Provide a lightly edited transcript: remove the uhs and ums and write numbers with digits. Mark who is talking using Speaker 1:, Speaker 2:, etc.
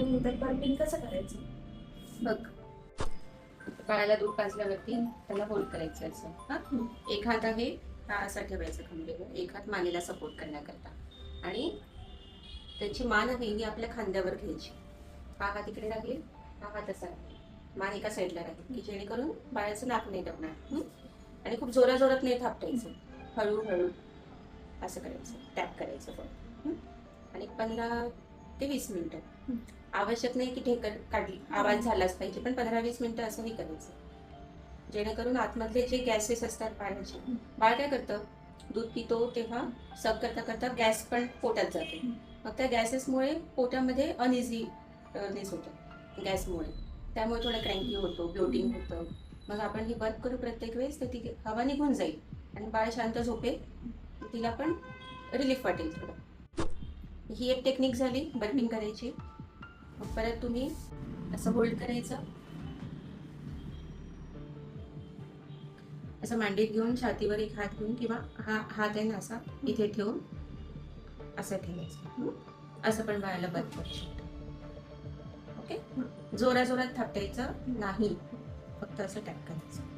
Speaker 1: तर बर्पिंग कसं करायचं बघ.
Speaker 2: बाळाला दूध पाजल्यावरती त्याला होल्ड करायचं असं. हा, एक हात आहे हा असा ठेवायचा खंबेवर, एक हात मानेला सपोर्ट करण्याकरता, आणि त्याची मान आहे ही आपल्या खांद्यावर घ्यायची. हा हात इकडे राहील, हा हात असा राहील, मान एका साईडला राहील, की जेणेकरून बाळाचं नाक नाही दाबणार. आणि खूप जोराजोरात नाही थापटायचं, हळूहळू असं करायचं, टॅप करायचं फक्त. आणि 15 ते 20 मिनिटं. आवश्यक नाही की ढेकर काढली आवाज झालाच पाहिजे, पण 15-20 मिनिटं असंही करायचं, जेणेकरून आतमधले जे गॅसेस असतात बाळाचे, बाळ काय करतं, दूध पितो तेव्हा सक करता करता गॅस पण पोटात जातो. मग त्या गॅसेसमुळे पोटामध्ये अनइझीनेस होतं गॅसमुळे, त्यामुळे थोडं क्रँकी होतो, ब्लोटिंग होतं. मग आपण हे बंद करू प्रत्येक वेळेस, तर ती हवा निघून जाईल आणि बाळ शांत झोपेल, तिला पण रिलीफ वाटेल थोडं. ही एक टेक्निक झाली बर्पिंग करायची. मग परत तुम्ही असं होल्ड करायचं, असं मांडीत घेऊन छातीवर एक हात घेऊन, किंवा हा हात आहे ना असा इथे ठेवून असं ठेवायचं. असं पण बाळाला बंद करू शकतो. ओके, जोराजोरात थापटायचं नाही, फक्त असं टॅप करायचं.